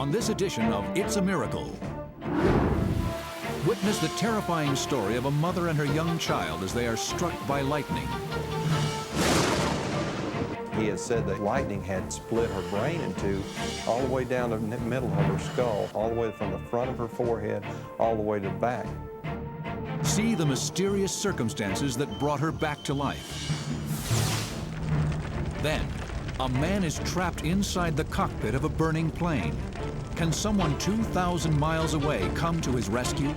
on this edition of It's a Miracle. Witness the terrifying story of a mother and her young child as they are struck by lightning. He has said that lightning had split her brain in two, all the way down the middle of her skull, all the way from the front of her forehead, all the way to the back. See the mysterious circumstances that brought her back to life. Then, a man is trapped inside the cockpit of a burning plane. Can someone 2,000 miles away come to his rescue?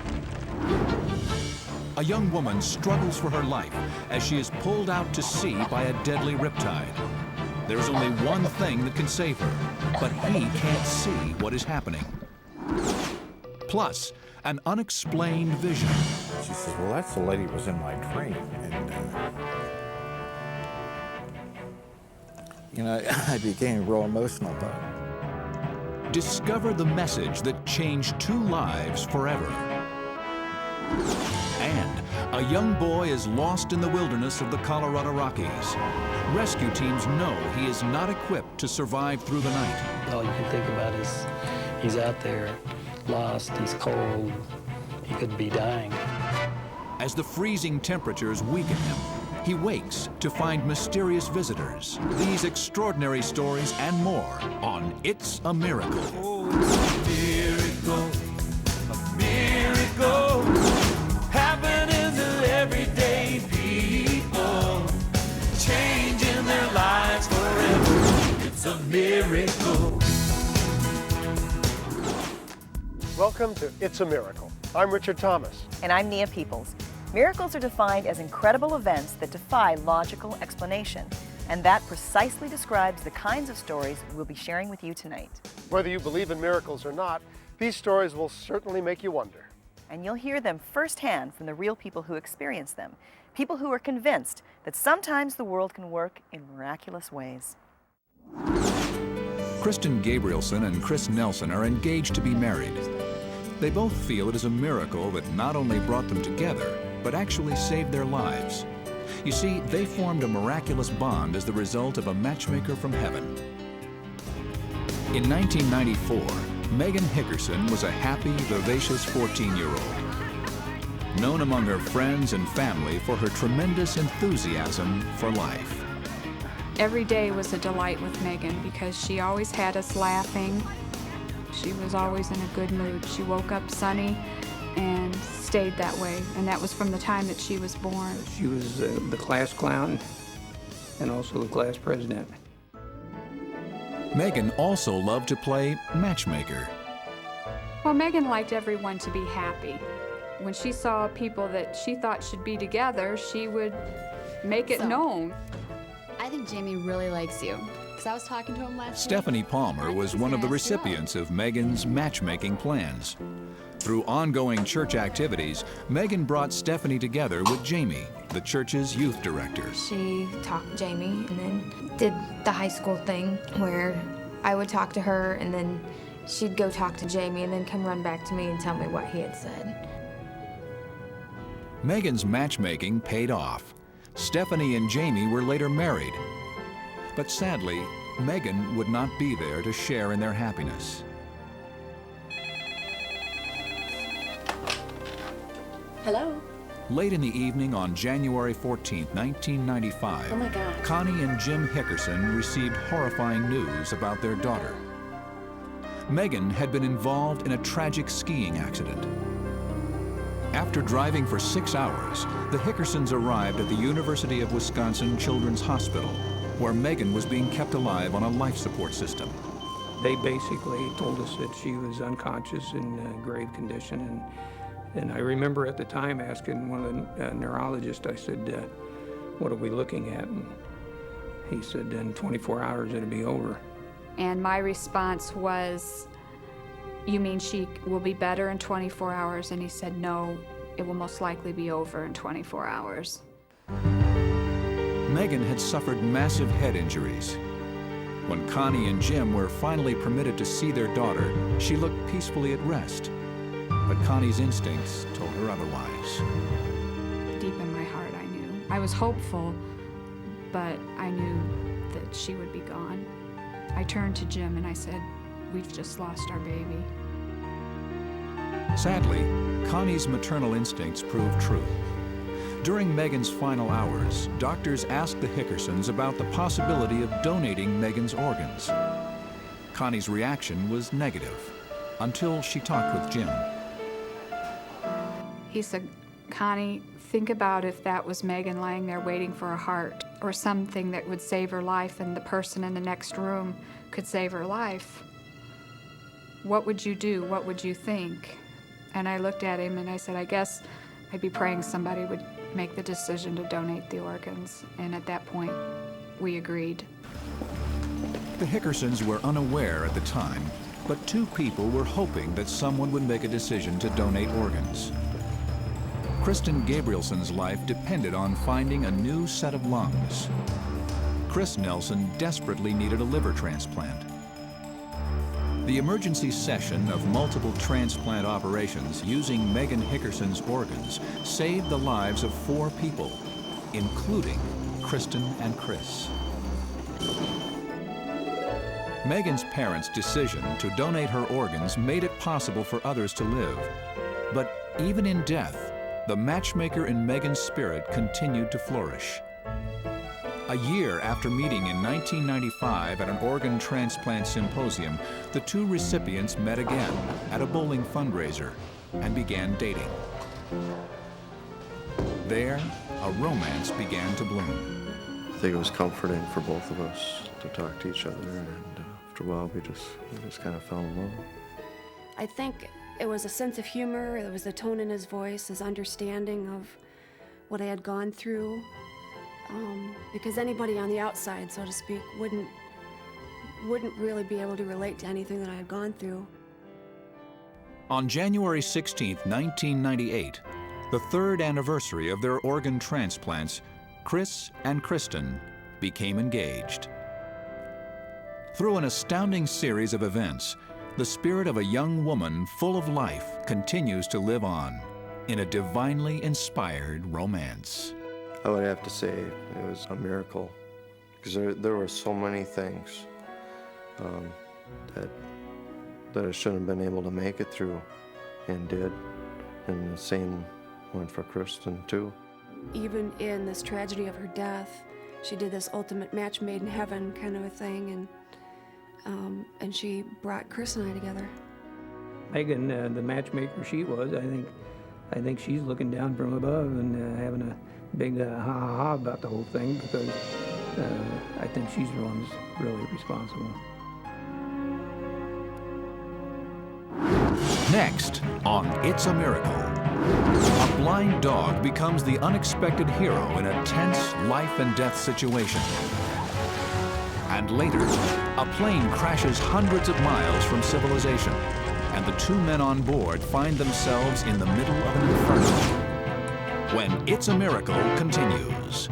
A young woman struggles for her life as she is pulled out to sea by a deadly riptide. There's only one thing that can save her, but he can't see what is happening. Plus, an unexplained vision. She said, well, that's the lady that was in my dream. And, I became real emotional about it. Discover the message that changed 2 lives forever. And a young boy is lost in the wilderness of the Colorado Rockies. Rescue teams know he is not equipped to survive through the night. All you can think about is he's out there, lost, he's cold, he could be dying. As the freezing temperatures weaken him, he wakes to find mysterious visitors. These extraordinary stories and more on It's a Miracle. Oh, it's a miracle, happening to everyday people, changing their lives forever. It's a miracle. Welcome to It's a Miracle. I'm Richard Thomas. And I'm Nia Peoples. Miracles are defined as incredible events that defy logical explanation. And that precisely describes the kinds of stories we'll be sharing with you tonight. Whether you believe in miracles or not, these stories will certainly make you wonder. And you'll hear them firsthand from the real people who experience them. People who are convinced that sometimes the world can work in miraculous ways. Kristen Gabrielson and Chris Nelson are engaged to be married. They both feel it is a miracle that not only brought them together, but actually saved their lives. You see, they formed a miraculous bond as the result of a matchmaker from heaven. In 1994, Megan Hickerson was a happy, vivacious 14-year-old, known among her friends and family for her tremendous enthusiasm for life. Every day was a delight with Megan because she always had us laughing. She was always in a good mood. She woke up sunny and stayed that way, and that was from the time that she was born. She was the class clown and also the class president. Megan also loved to play matchmaker. Well, Megan liked everyone to be happy. When she saw people that she thought should be together, she would make it known. I think Jamie really likes you, because I was talking to him last week. Stephanie Palmer was one of the recipients of Megan's matchmaking plans. Through ongoing church activities, Megan brought Stephanie together with Jamie, the church's youth director. She talked to Jamie and then did the high school thing where I would talk to her and then she'd go talk to Jamie and then come run back to me and tell me what he had said. Megan's matchmaking paid off. Stephanie and Jamie were later married. But sadly, Megan would not be there to share in their happiness. Hello? Late in the evening on January 14, 1995, Oh my God. Connie and Jim Hickerson received horrifying news about their daughter. Megan had been involved in a tragic skiing accident. After driving for 6 hours, the Hickersons arrived at the University of Wisconsin Children's Hospital, where Megan was being kept alive on a life support system. They basically told us that she was unconscious in grave condition, and I remember at the time asking one of the neurologists, I said, what are we looking at? And he said, in 24 hours it'll be over. And my response was, you mean she will be better in 24 hours? And he said, no, it will most likely be over in 24 hours. Megan had suffered massive head injuries. When Connie and Jim were finally permitted to see their daughter, she looked peacefully at rest. But Connie's instincts told her otherwise. Deep in my heart, I knew. I was hopeful, but I knew that she would be gone. I turned to Jim and I said, we've just lost our baby. Sadly, Connie's maternal instincts proved true. During Megan's final hours, doctors asked the Hickersons about the possibility of donating Megan's organs. Connie's reaction was negative, until she talked with Jim. He said, Connie, think about if that was Megan lying there waiting for a heart or something that would save her life and the person in the next room could save her life. What would you do? What would you think? And I looked at him and I said, I guess I'd be praying somebody would make the decision to donate the organs. And at that point, we agreed. The Hickersons were unaware at the time, but two people were hoping that someone would make a decision to donate organs. Kristen Gabrielson's life depended on finding a new set of lungs. Chris Nelson desperately needed a liver transplant. The emergency session of multiple transplant operations using Megan Hickerson's organs saved the lives of 4 people, including Kristen and Chris. Megan's parents' decision to donate her organs made it possible for others to live. But even in death, the matchmaker in Megan's spirit continued to flourish. A year after meeting in 1995 at an organ transplant symposium, the two recipients met again at a bowling fundraiser and began dating. There, a romance began to bloom. I think it was comforting for both of us to talk to each other, and after a while we just kind of fell in love. I think it was a sense of humor, it was the tone in his voice, his understanding of what I had gone through. Because anybody on the outside, so to speak, wouldn't really be able to relate to anything that I had gone through. On January 16, 1998, the 3rd anniversary of their organ transplants, Chris and Kristen became engaged. Through an astounding series of events, the spirit of a young woman full of life continues to live on in a divinely inspired romance. I would have to say it was a miracle, because there were so many things that I shouldn't have been able to make it through, and did, and the same went for Kristen too. Even in this tragedy of her death, she did this ultimate match made in heaven kind of a thing, and she brought Chris and I together. Megan, the matchmaker she was, I think she's looking down from above and having a big ha-ha-ha about the whole thing, because I think she's the one who's really responsible. Next on It's a Miracle, a blind dog becomes the unexpected hero in a tense life and death situation. And later, a plane crashes hundreds of miles from civilization, and the 2 men on board find themselves in the middle of an inferno. When It's a Miracle continues.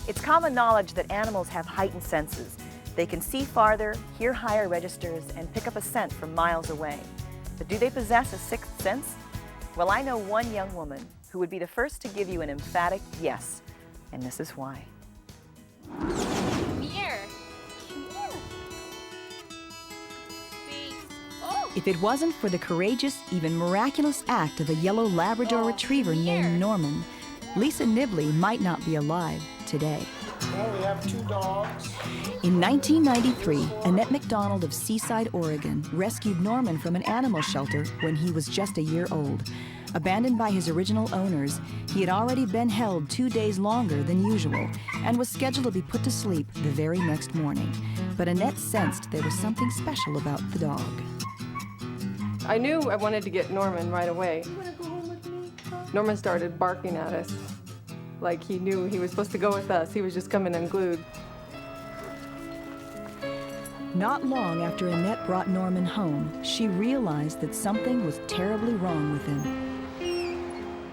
It's common knowledge that animals have heightened senses. They can see farther, hear higher registers, and pick up a scent from miles away. But do they possess a 6th sense? Well, I know one young woman who would be the first to give you an emphatic yes, and this is why. Come here. Oh. If it wasn't for the courageous, even miraculous act of a yellow Labrador retriever named Norman, Lisa Nibley might not be alive today. Well, we have 2 dogs. In 1993, Annette McDonald of Seaside, Oregon, rescued Norman from an animal shelter when he was just a year old. Abandoned by his original owners, he had already been held 2 days longer than usual and was scheduled to be put to sleep the very next morning. But Annette sensed there was something special about the dog. I knew I wanted to get Norman right away. Norman started barking at us, like he knew he was supposed to go with us. He was just coming unglued. Not long after Annette brought Norman home, she realized that something was terribly wrong with him.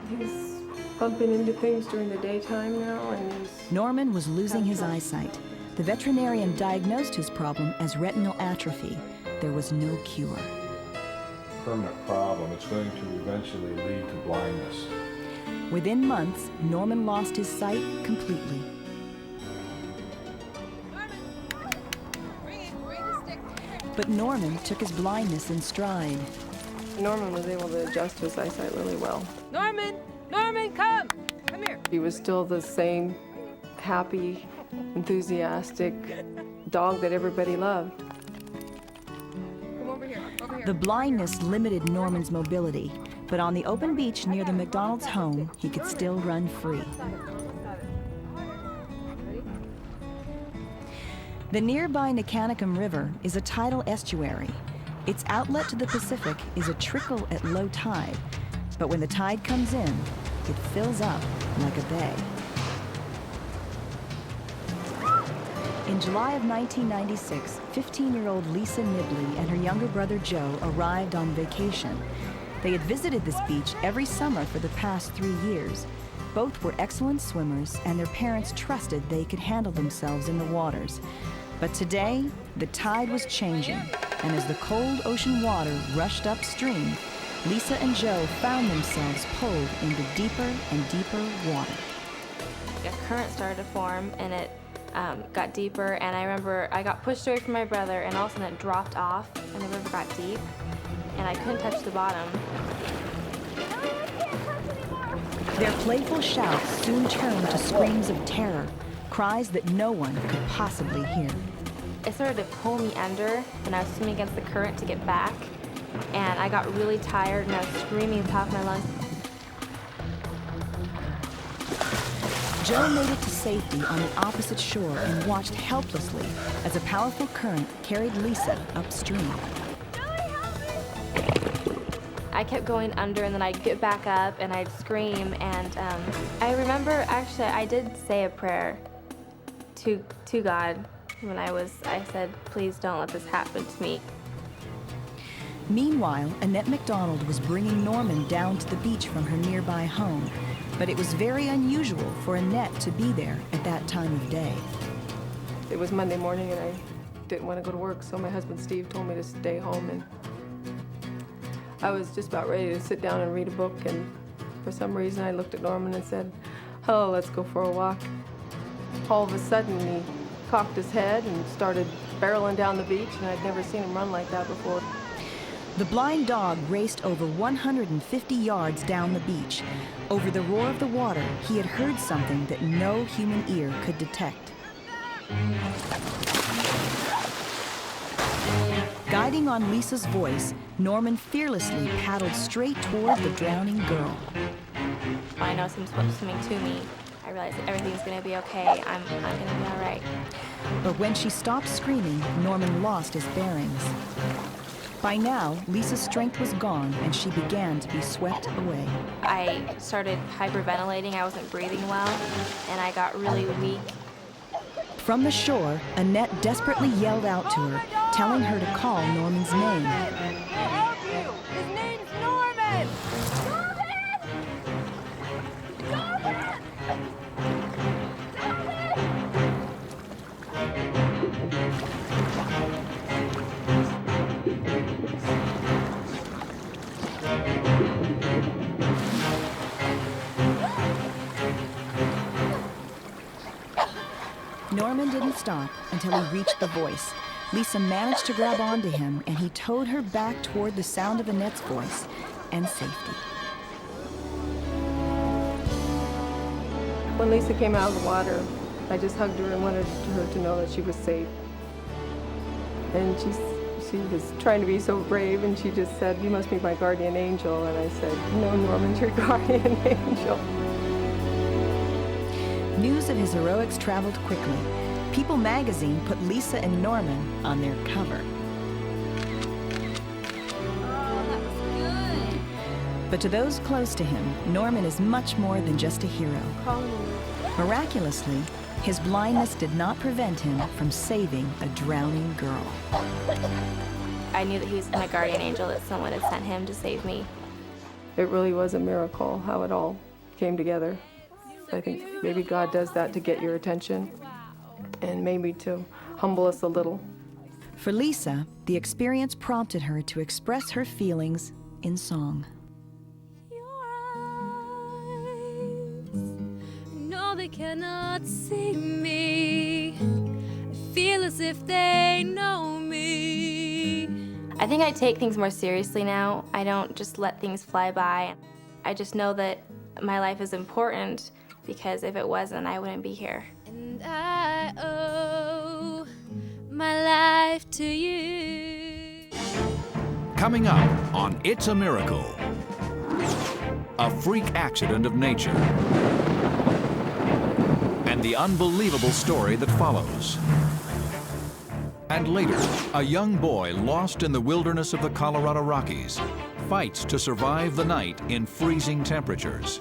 He's bumping into things during the daytime now, and Norman was losing his eyesight. The veterinarian diagnosed his problem as retinal atrophy. There was no cure. Permanent problem. It's going to eventually lead to blindness. Within months, Norman lost his sight completely. But Norman took his blindness in stride. Norman was able to adjust to his eyesight really well. Norman! Norman, come! Come here. He was still the same happy, enthusiastic dog that everybody loved. Come over here. Over here. The blindness limited Norman's mobility, but on the open beach near the McDonald's home, he could still run free. The nearby Nakanicum River is a tidal estuary. Its outlet to the Pacific is a trickle at low tide, but when the tide comes in, it fills up like a bay. In July of 1996, 15-year-old Lisa Nibley and her younger brother Joe arrived on vacation. They had visited this beach every summer for the past 3 years. Both were excellent swimmers, and their parents trusted they could handle themselves in the waters. But today, the tide was changing, and as the cold ocean water rushed upstream, Lisa and Joe found themselves pulled into deeper and deeper water. A current started to form, and it got deeper, and I remember I got pushed away from my brother, and all of a sudden it dropped off, and the river got deep, and I couldn't touch the bottom. Their playful shouts soon turned to screams of terror, cries that no one could possibly hear. It started to pull me under, and I was swimming against the current to get back, and I got really tired, and I was screaming at the top of my lungs. Joe made it to safety on the opposite shore and watched helplessly as a powerful current carried Lisa upstream. I kept going under, and then I'd get back up, and I'd scream, and I remember, actually, I did say a prayer to God when I said, please don't let this happen to me. Meanwhile, Annette McDonald was bringing Norman down to the beach from her nearby home, but it was very unusual for Annette to be there at that time of day. It was Monday morning, and I didn't want to go to work, so my husband Steve told me to stay home, and I was just about ready to sit down and read a book, and for some reason I looked at Norman and said, oh, let's go for a walk. All of a sudden, he cocked his head and started barreling down the beach, and I'd never seen him run like that before. The blind dog raced over 150 yards down the beach. Over the roar of the water, he had heard something that no human ear could detect. Guiding on Lisa's voice, Norman fearlessly paddled straight toward the drowning girl. I know someone's swimming to me. I realized that everything's going to be okay. I'm going to be all right. But when she stopped screaming, Norman lost his bearings. By now, Lisa's strength was gone, and she began to be swept away. I started hyperventilating. I wasn't breathing well, and I got really weak. From the shore, Annette desperately yelled out to her, telling her to call Norman's name. I'll help you! His name's Norman! Norman didn't stop until he reached the voice. Lisa managed to grab onto him, and he towed her back toward the sound of Annette's voice and safety. When Lisa came out of the water, I just hugged her and wanted her to know that she was safe. And she was trying to be so brave, and she just said, you must be my guardian angel. And I said, no, Norman's your guardian angel. News of his heroics traveled quickly. People magazine put Lisa and Norman on their cover. Oh, that was good. But to those close to him, Norman is much more than just a hero. Miraculously, his blindness did not prevent him from saving a drowning girl. I knew that he was my guardian angel, that someone had sent him to save me. It really was a miracle how it all came together. I think maybe God does that to get your attention and maybe to humble us a little. For Lisa, the experience prompted her to express her feelings in song. Your cannot see me. I feel as if they know me. I think I take things more seriously now. I don't just let things fly by. I just know that my life is important, because if it wasn't, I wouldn't be here. And I owe my life to you. Coming up on It's a Miracle, a freak accident of nature, and the unbelievable story that follows. And later, a young boy lost in the wilderness of the Colorado Rockies fights to survive the night in freezing temperatures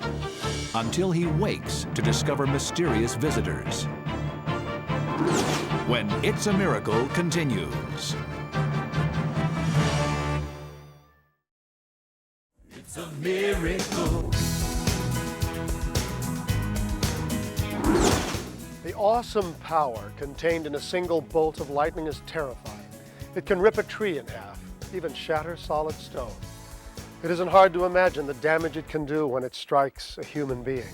until he wakes to discover mysterious visitors. When It's a Miracle continues. It's a miracle. The awesome power contained in a single bolt of lightning is terrifying. It can rip a tree in half, even shatter solid stone. It isn't hard to imagine the damage it can do when it strikes a human being.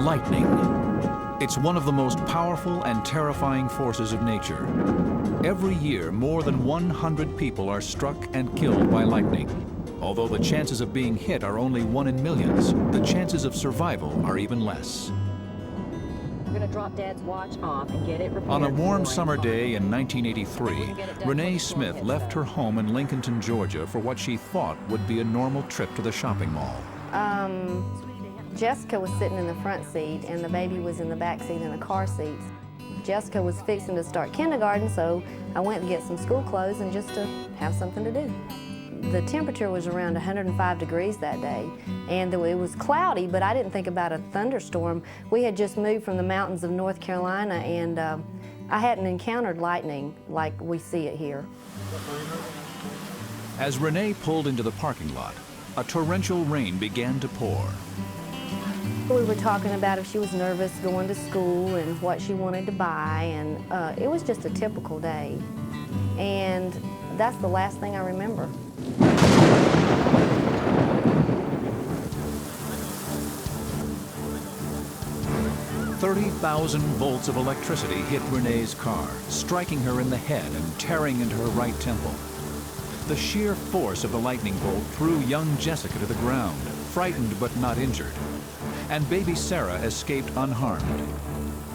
Lightning. It's one of the most powerful and terrifying forces of nature. Every year, more than 100 people are struck and killed by lightning. Although the chances of being hit are only 1 in millions, the chances of survival are even less. We're going to drop Dad's watch off and get it repaired. On a warm summer day in 1983, Renee Smith left her home in Lincolnton, Georgia for what she thought would be a normal trip to the shopping mall. Jessica was sitting in the front seat and the baby was in the back seat in the car seat. Jessica was fixing to start kindergarten, so I went to get some school clothes and just to have something to do. The temperature was around 105 degrees that day, and it was cloudy, but I didn't think about a thunderstorm. We had just moved from the mountains of North Carolina, and I hadn't encountered lightning like we see it here. As Renee pulled into the parking lot, a torrential rain began to pour. We were talking about if she was nervous going to school and what she wanted to buy, and it was just a typical day. And that's the last thing I remember. 30,000 volts of electricity hit Renee's car, striking her in the head and tearing into her right temple. The sheer force of the lightning bolt threw young Jessica to the ground, frightened but not injured. And baby Sarah escaped unharmed.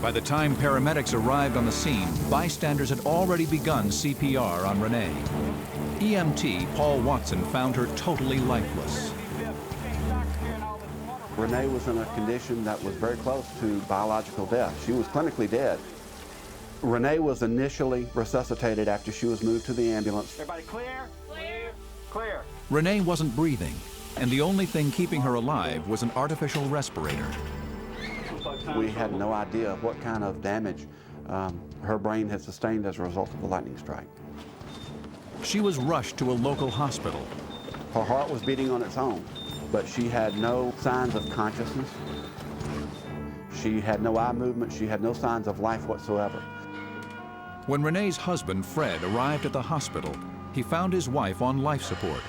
By the time paramedics arrived on the scene, bystanders had already begun CPR on Renee. EMT Paul Watson found her totally lifeless. Renee was in a condition that was very close to biological death. She was clinically dead. Renee was initially resuscitated after she was moved to the ambulance. Everybody clear? Clear? Clear. Renee wasn't breathing, and the only thing keeping her alive was an artificial respirator. We had no idea what kind of damage her brain had sustained as a result of the lightning strike. She was rushed to a local hospital. Her heart was beating on its own, but she had no signs of consciousness. She had no eye movement. She had no signs of life whatsoever. When Renee's husband, Fred, arrived at the hospital, he found his wife on life support.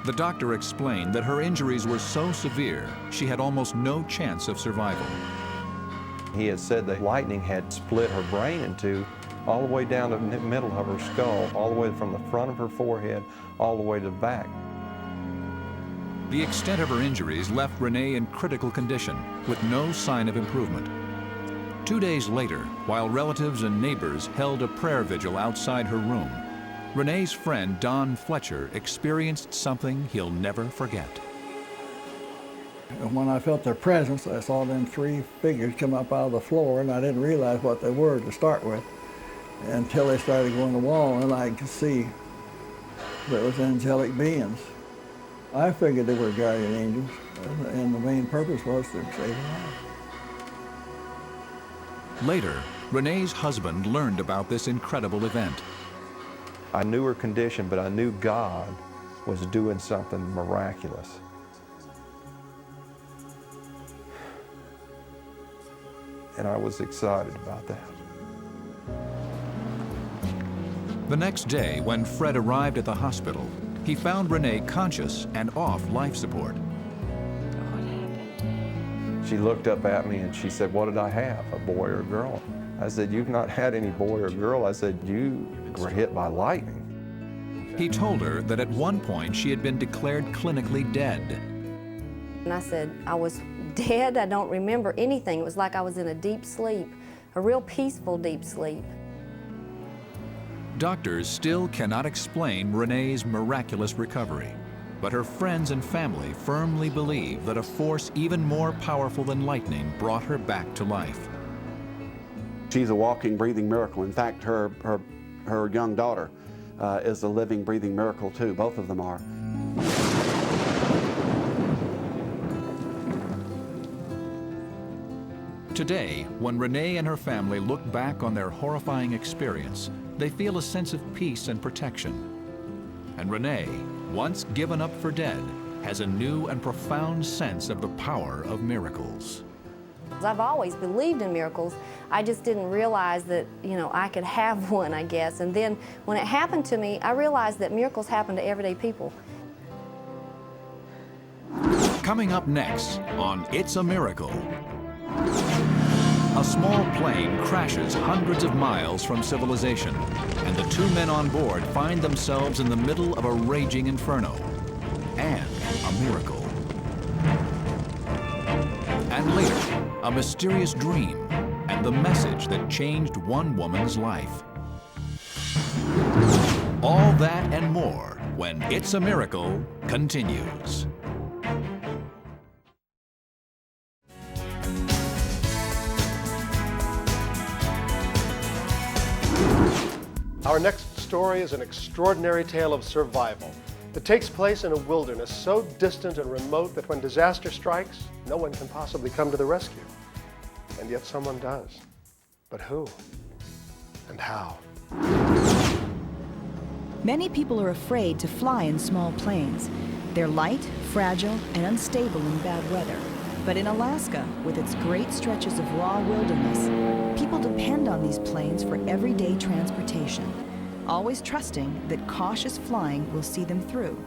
The doctor explained that her injuries were so severe, she had almost no chance of survival. He had said that lightning had split her brain in two, all the way down to the middle of her skull, all the way from the front of her forehead, all the way to the back. The extent of her injuries left Renee in critical condition, with no sign of improvement. 2 days later, while relatives and neighbors held a prayer vigil outside her room, Renee's friend Don Fletcher experienced something he'll never forget. And when I felt their presence, I saw them three figures come up out of the floor, and I didn't realize what they were to start with until they started going to the wall, and I could see that it was angelic beings. I figured they were guardian angels, and the main purpose was to save lives. Later, Renee's husband learned about this incredible event. I knew her condition, but I knew God was doing something miraculous. And I was excited about that. The next day, when Fred arrived at the hospital, he found Renee conscious and off life support. What happened? She looked up at me and she said, "What did I have, a boy or a girl?" I said, "You've not had any boy or girl." I said, "You were hit by lightning." He told her that at one point she had been declared clinically dead. And I said, "I was dead. I don't remember anything. It was like I was in a deep sleep, a real peaceful deep sleep." Doctors still cannot explain Renee's miraculous recovery, but her friends and family firmly believe that a force even more powerful than lightning brought her back to life. She's a walking, breathing miracle. In fact, her young daughter is a living, breathing miracle too. Both of them are. Today, when Renee and her family look back on their horrifying experience, they feel a sense of peace and protection. And Renee, once given up for dead, has a new and profound sense of the power of miracles. I've always believed in miracles. I just didn't realize that, I could have one, I guess. And then when it happened to me, I realized that miracles happen to everyday people. Coming up next on It's a Miracle. A small plane crashes hundreds of miles from civilization, and the two men on board find themselves in the middle of a raging inferno. And a miracle. And later, a mysterious dream and the message that changed one woman's life. All that and more when It's a Miracle continues. Our next story is an extraordinary tale of survival. It takes place in a wilderness so distant and remote that when disaster strikes, no one can possibly come to the rescue. And yet someone does. But who? And how? Many people are afraid to fly in small planes. They're light, fragile, and unstable in bad weather. But in Alaska, with its great stretches of raw wilderness, people depend on these planes for everyday transportation, always trusting that cautious flying will see them through.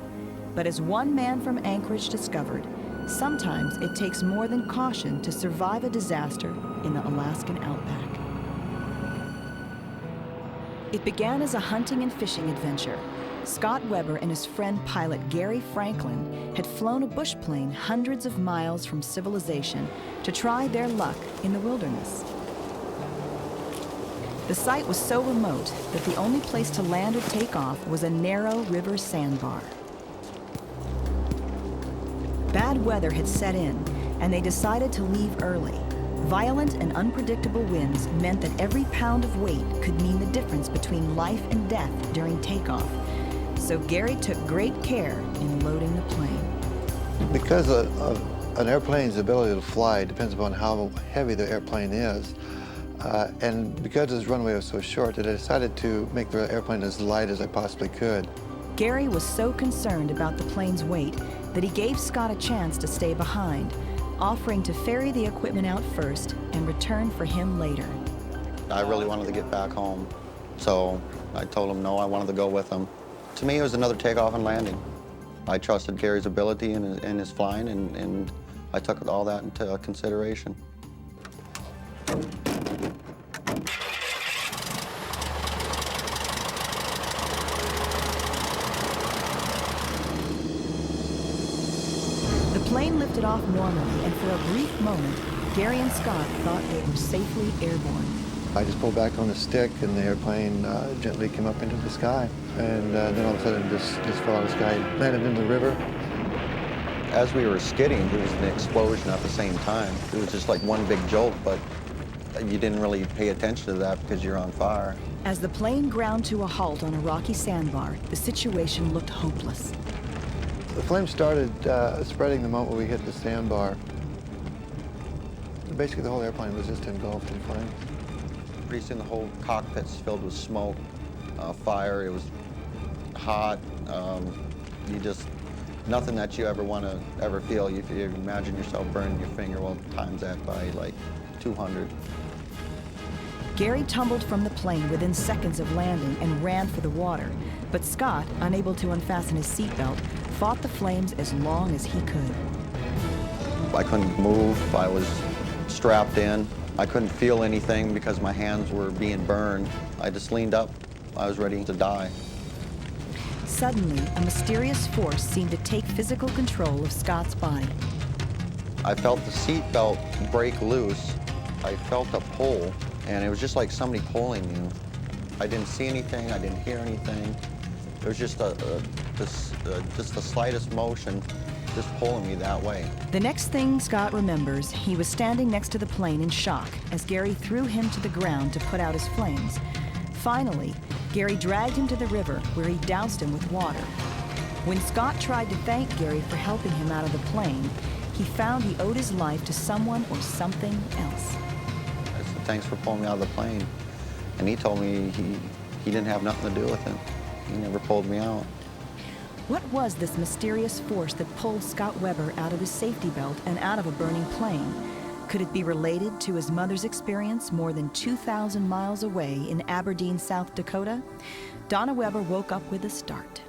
But as one man from Anchorage discovered, sometimes it takes more than caution to survive a disaster in the Alaskan outback. It began as a hunting and fishing adventure. Scott Weber and his friend pilot Gary Franklin had flown a bush plane hundreds of miles from civilization to try their luck in the wilderness. The site was so remote that the only place to land or take off was a narrow river sandbar. Bad weather had set in, and they decided to leave early. Violent and unpredictable winds meant that every pound of weight could mean the difference between life and death during takeoff. So Gary took great care in loading the plane. Because an airplane's ability to fly depends upon how heavy the airplane is, and because this runway was so short, that I decided to make the airplane as light as I possibly could. Gary was so concerned about the plane's weight that he gave Scott a chance to stay behind, offering to ferry the equipment out first and return for him later. I really wanted to get back home, so I told him no, I wanted to go with him. To me, it was another takeoff and landing. I trusted Gary's ability and his flying, and I took all that into consideration. The plane lifted off normally, and for a brief moment, Gary and Scott thought they were safely airborne. I just pulled back on the stick, and the airplane gently came up into the sky. And then all of a sudden, just fell out of the sky, landed in the river. As we were skidding, there was an explosion at the same time. It was just like one big jolt, but you didn't really pay attention to that because you're on fire. As the plane ground to a halt on a rocky sandbar, the situation looked hopeless. The flame started spreading the moment we hit the sandbar. Basically, the whole airplane was just engulfed in flames. Pretty soon, the whole cockpit's filled with smoke, fire. It was hot. Nothing that you ever want to ever feel. If you imagine yourself burning your finger, well, times that by like 200. Gary tumbled from the plane within seconds of landing and ran for the water. But Scott, unable to unfasten his seatbelt, fought the flames as long as he could. I couldn't move. I was strapped in. I couldn't feel anything because my hands were being burned. I just leaned up. I was ready to die. Suddenly, a mysterious force seemed to take physical control of Scott's body. I felt the seat belt break loose. I felt a pull, and it was just like somebody pulling you. I didn't see anything. I didn't hear anything. It was just just the slightest motion, just pulling me that way. The next thing Scott remembers, he was standing next to the plane in shock as Gary threw him to the ground to put out his flames. Finally, Gary dragged him to the river where he doused him with water. When Scott tried to thank Gary for helping him out of the plane, he found he owed his life to someone or something else. I said, thanks for pulling me out of the plane. And he told me he didn't have nothing to do with it. He never pulled me out. What was this mysterious force that pulled Scott Weber out of his safety belt and out of a burning plane? Could it be related to his mother's experience more than 2,000 miles away in Aberdeen, South Dakota? Donna Weber woke up with a start.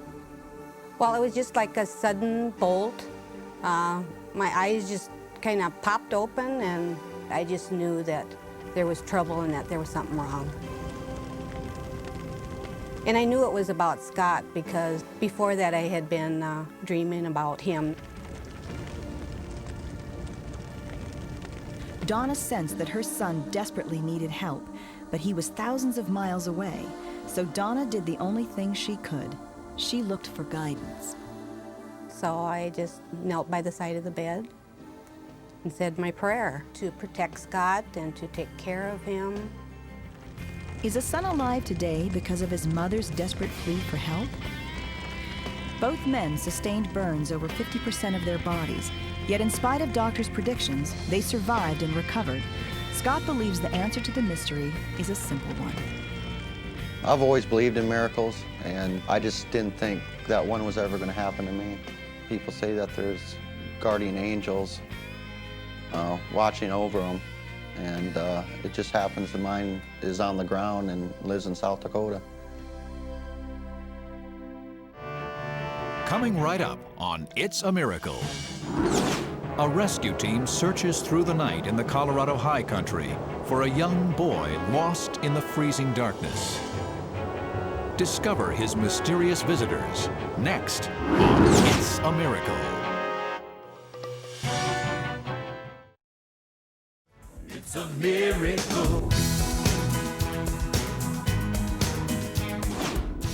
Well, it was just like a sudden bolt. My eyes just kind of popped open, and I just knew that there was trouble and that there was something wrong. And I knew it was about Scott because before that I had been dreaming about him. Donna sensed that her son desperately needed help, but he was thousands of miles away. So Donna did the only thing she could. She looked for guidance. So I just knelt by the side of the bed and said my prayer to protect Scott and to take care of him. Is a son alive today because of his mother's desperate plea for help? Both men sustained burns over 50% of their bodies, yet in spite of doctors' predictions, they survived and recovered. Scott believes the answer to the mystery is a simple one. I've always believed in miracles, and I just didn't think that one was ever going to happen to me. People say that there's guardian angels watching over them, and it just happens that mine is on the ground and lives in South Dakota. Coming right up on It's a Miracle. A rescue team searches through the night in the Colorado high country for a young boy lost in the freezing darkness. Discover his mysterious visitors next on It's a Miracle. It's a miracle.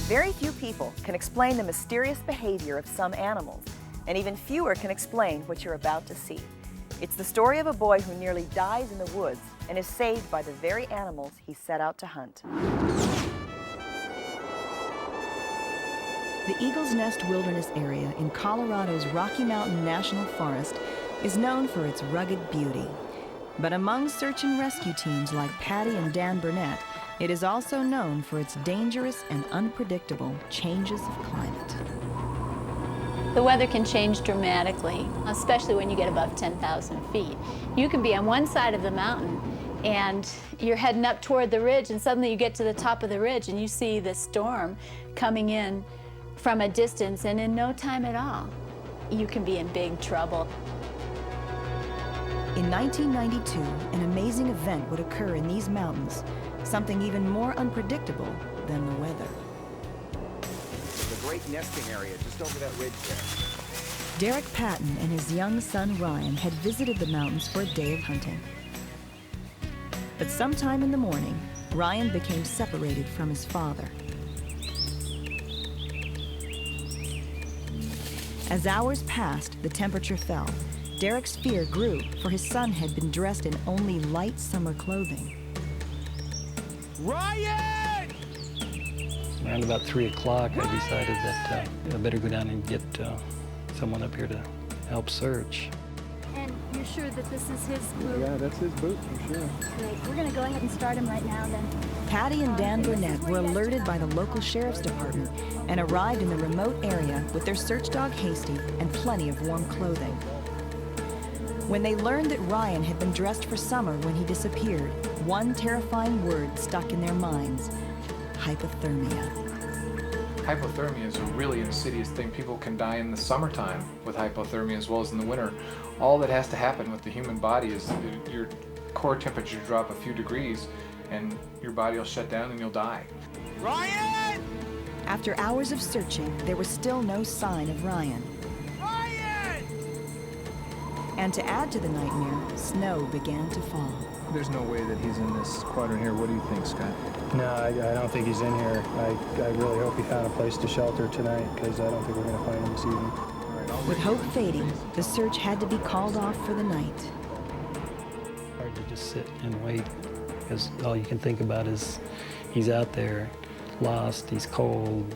Very few people can explain the mysterious behavior of some animals, and even fewer can explain what you're about to see. It's the story of a boy who nearly dies in the woods and is saved by the very animals he set out to hunt. The Eagle's Nest Wilderness Area in Colorado's Rocky Mountain National Forest is known for its rugged beauty. But among search and rescue teams like Patty and Dan Burnett, it is also known for its dangerous and unpredictable changes of climate. The weather can change dramatically, especially when you get above 10,000 feet. You can be on one side of the mountain and you're heading up toward the ridge, and suddenly you get to the top of the ridge and you see the storm coming in from a distance, and in no time at all, you can be in big trouble. In 1992, an amazing event would occur in these mountains, something even more unpredictable than the weather. The great nesting area just over that ridge there. Derek Patton and his young son Ryan had visited the mountains for a day of hunting. But sometime in the morning, Ryan became separated from his father. As hours passed, the temperature fell. Derek's fear grew, for his son had been dressed in only light summer clothing. Ryan! Around about 3 o'clock, I decided that I better go down and get someone up here to help search. And you're sure that this is his boot? Yeah, that's his boot for sure. Great. We're going to go ahead and start him right now then. Patty and Dan Burnett were alerted by the local sheriff's department and arrived in the remote area with their search dog Hasty and plenty of warm clothing. When they learned that Ryan had been dressed for summer when he disappeared, one terrifying word stuck in their minds: hypothermia. Hypothermia is a really insidious thing. People can die in the summertime with hypothermia as well as in the winter. All that has to happen with the human body is your core temperature drop a few degrees and your body will shut down and you'll die. Ryan! After hours of searching, there was still no sign of Ryan. Ryan! And to add to the nightmare, snow began to fall. There's no way that he's in this quadrant here. What do you think, Scott? No, I don't think he's in here. I really hope he found a place to shelter tonight, because I don't think we're going to find him this evening. With hope fading, the search had to be called off for the night. Hard to just sit and wait, because all you can think about is he's out there, lost, he's cold,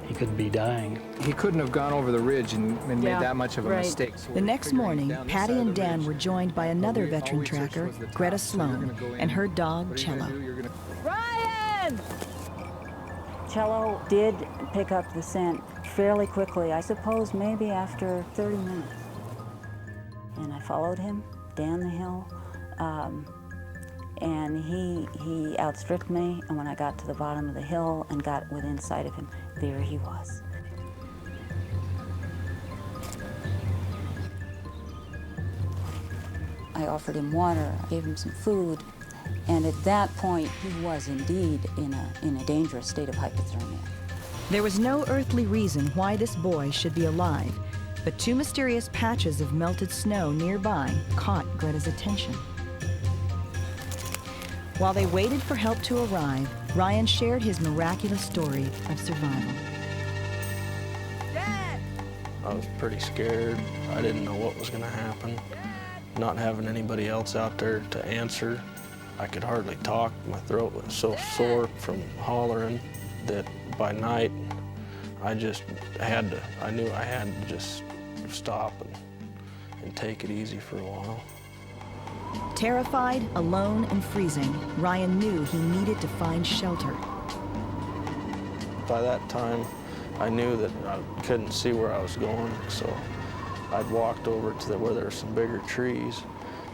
he could be dying. He couldn't have gone over the ridge and made that much of a mistake. So The next morning, Patty and Dan were joined by another veteran tracker, Greta Sloan, and her dog, Cello. Ryan! Cello did pick up the scent fairly quickly, I suppose maybe after 30 minutes. And I followed him down the hill, and he outstripped me, and when I got to the bottom of the hill and got within sight of him, there he was. I offered him water, I gave him some food, and at that point, he was indeed in a dangerous state of hypothermia. There was no earthly reason why this boy should be alive, but two mysterious patches of melted snow nearby caught Greta's attention. While they waited for help to arrive, Ryan shared his miraculous story of survival. I was pretty scared. I didn't know what was going to happen. Not having anybody else out there to answer, I could hardly talk. My throat was so sore from hollering that by night I just had to, I knew I had to just stop and take it easy for a while. Terrified, alone, and freezing, Ryan knew he needed to find shelter. By that time, I knew that I couldn't see where I was going, so I'd walked over to where there were some bigger trees,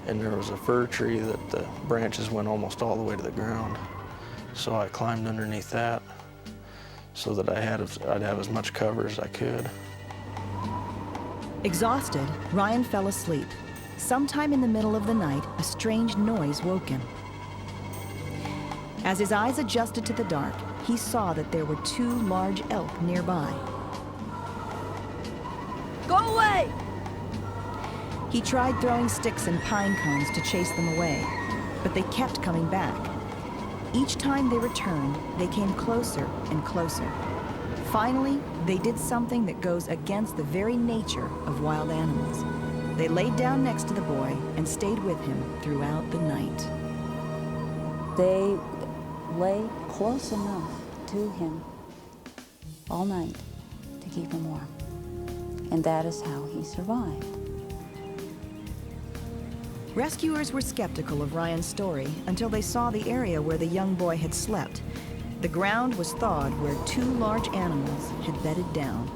and there was a fir tree that the branches went almost all the way to the ground. So I climbed underneath that so that I'd have as much cover as I could. Exhausted, Ryan fell asleep. Sometime in the middle of the night, a strange noise woke him. As his eyes adjusted to the dark, he saw that there were two large elk nearby. Go away! He tried throwing sticks and pine cones to chase them away, but they kept coming back. Each time they returned, they came closer and closer. Finally, they did something that goes against the very nature of wild animals. They laid down next to the boy and stayed with him throughout the night. They lay close enough to him all night to keep him warm. And that is how he survived. Rescuers were skeptical of Ryan's story until they saw the area where the young boy had slept. The ground was thawed where two large animals had bedded down.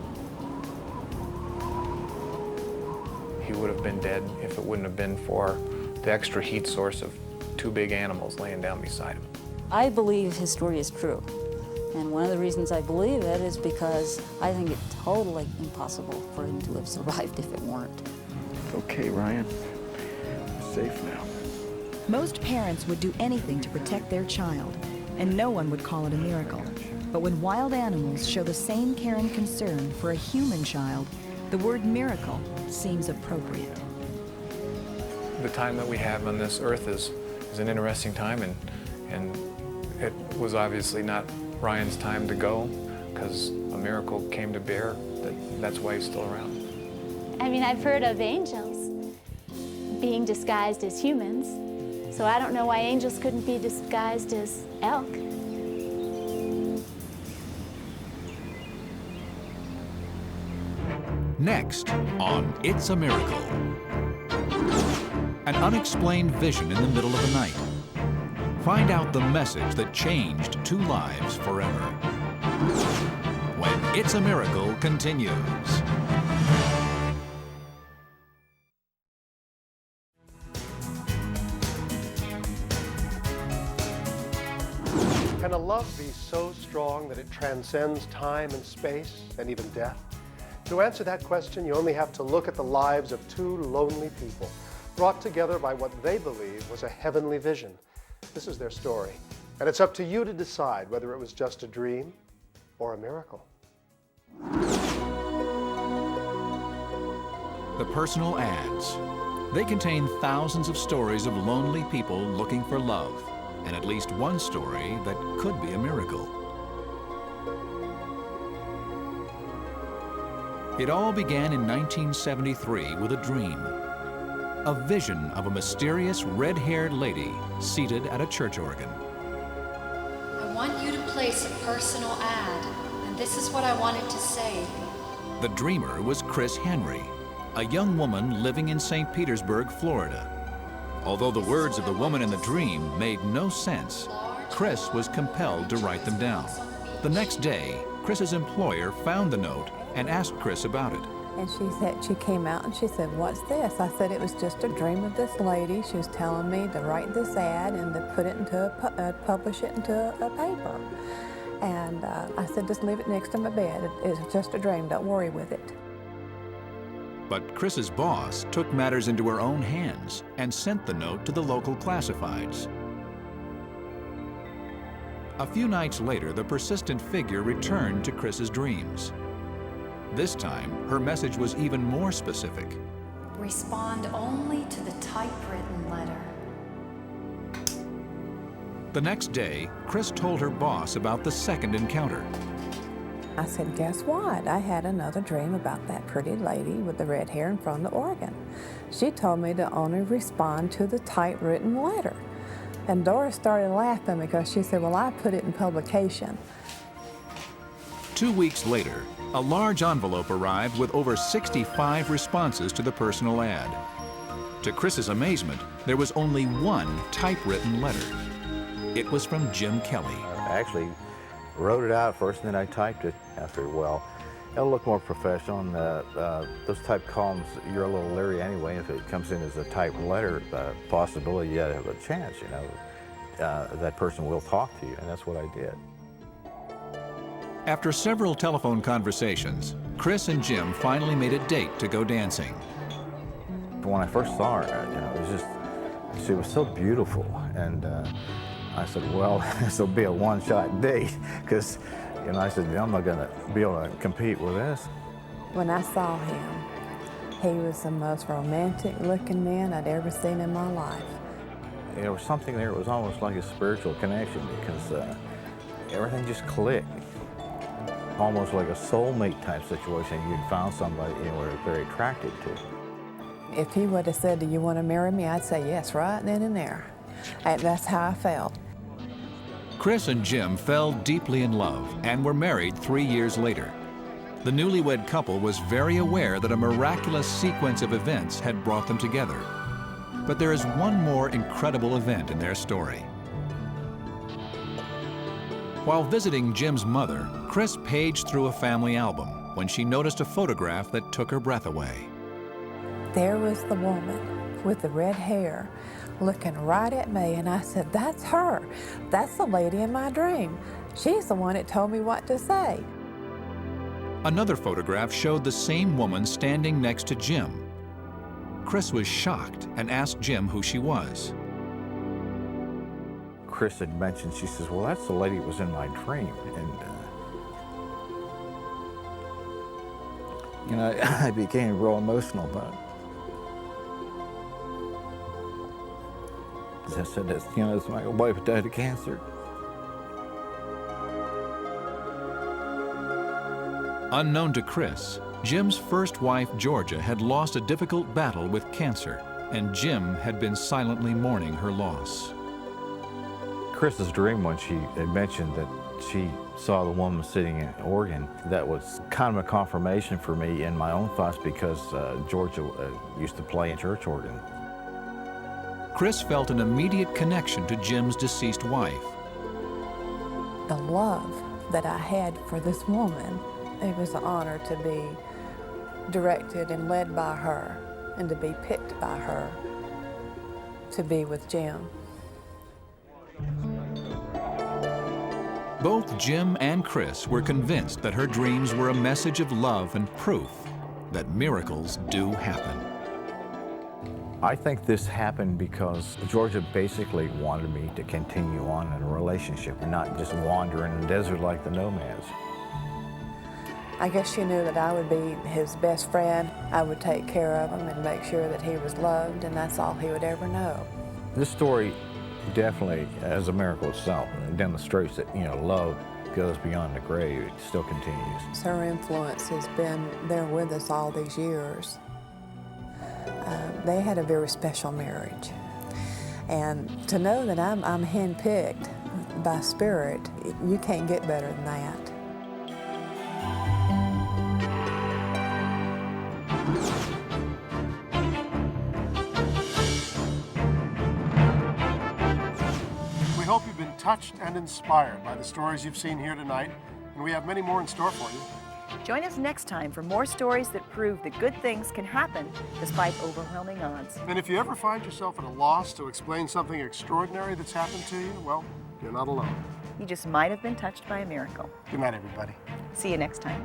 He would have been dead if it wouldn't have been for the extra heat source of two big animals laying down beside him. I believe his story is true. And one of the reasons I believe it is because I think it's totally impossible for him to have survived if it weren't. Okay, Ryan. Safe now. Most parents would do anything to protect their child, and no one would call it a miracle. But when wild animals show the same care and concern for a human child, the word miracle seems appropriate. The time that we have on this earth is an interesting time, and it was obviously not Ryan's time to go, because a miracle came to bear. That's why he's still around. I mean, I've heard of angels being disguised as humans, so I don't know why angels couldn't be disguised as elk. Next on It's a Miracle. An unexplained vision in the middle of the night. Find out the message that changed two lives forever. When It's a Miracle continues. Can a love be so strong that it transcends time and space and even death? To answer that question, you only have to look at the lives of two lonely people, brought together by what they believe was a heavenly vision. This is their story, and it's up to you to decide whether it was just a dream or a miracle. The personal ads. They contain thousands of stories of lonely people looking for love, and at least one story that could be a miracle. It all began in 1973 with a dream. A vision of a mysterious red-haired lady seated at a church organ. I want you to place a personal ad, and this is what I wanted to say. The dreamer was Chris Henry, a young woman living in St. Petersburg, Florida. Although the words of the woman in the dream made no sense, Chris was compelled to write them down. The next day, Chris's employer found the note and asked Chris about it. And she came out and she said, "What's this?" I said, "It was just a dream of this lady. She was telling me to write this ad and to put it into publish it into a paper." And I said, "Just leave it next to my bed. It's just a dream. Don't worry with it." But Chris's boss took matters into her own hands and sent the note to the local classifieds. A few nights later, the persistent figure returned to Chris's dreams. This time, her message was even more specific. Respond only to the typewritten letter. The next day, Chris told her boss about the second encounter. I said, "Guess what? I had another dream about that pretty lady with the red hair in front of the organ. She told me to only respond to the typewritten letter." And Doris started laughing because she said, "Well, I put it in publication." 2 weeks later, a large envelope arrived with over 65 responses to the personal ad. To Chris's amazement, there was only one typewritten letter. It was from Jim Kelly. I actually wrote it out first, and then I typed it. I figured, well, it'll look more professional, and those type columns, you're a little leery anyway. If it comes in as a typed letter, possibility you have a chance, you know, that person will talk to you, and that's what I did. After several telephone conversations, Chris and Jim finally made a date to go dancing. When I first saw her, you know, it was just, she was so beautiful, and I said, well, this will be a one-shot date, because, you know, I said, I'm not going to be able to compete with this. When I saw him, he was the most romantic-looking man I'd ever seen in my life. There was something there, it was almost like a spiritual connection, because everything just clicked. Almost like a soulmate type situation. You'd found somebody you were very attracted to. If he would have said, "Do you want to marry me?" I'd say yes, right then and there. And that's how I felt. Chris and Jim fell deeply in love and were married 3 years later. The newlywed couple was very aware that a miraculous sequence of events had brought them together. But there is one more incredible event in their story. While visiting Jim's mother, Chris paged through a family album when she noticed a photograph that took her breath away. There was the woman with the red hair looking right at me, and I said, "That's her. That's the lady in my dream. She's the one that told me what to say." Another photograph showed the same woman standing next to Jim. Chris was shocked and asked Jim who she was. Chris had mentioned, she says, "Well, that's the lady that was in my dream." And, you know, I became real emotional about it. As I said, that's, you know, it's my wife died of cancer. Unknown to Chris, Jim's first wife, Georgia, had lost a difficult battle with cancer, and Jim had been silently mourning her loss. Chris's dream, when she had mentioned that she saw the woman sitting in Oregon, that was kind of a confirmation for me in my own thoughts, because Georgia used to play in church organ. Chris felt an immediate connection to Jim's deceased wife. The love that I had for this woman, it was an honor to be directed and led by her, and to be picked by her to be with Jim. Both Jim and Chris were convinced that her dreams were a message of love and proof that miracles do happen. I think this happened because Georgia basically wanted me to continue on in a relationship and not just wander in the desert like the nomads. I guess she knew that I would be his best friend. I would take care of him and make sure that he was loved, and that's all he would ever know. This story definitely, as a miracle itself, demonstrates that, love goes beyond the grave. It still continues. Her influence has been there with us all these years. They had a very special marriage. And to know that I'm handpicked by Spirit, you can't get better than that. We hope you've been touched and inspired by the stories you've seen here tonight, and we have many more in store for you. Join us next time for more stories that prove that good things can happen despite overwhelming odds. And if you ever find yourself at a loss to explain something extraordinary that's happened to you, well, you're not alone. You just might have been touched by a miracle. Good night, everybody. See you next time.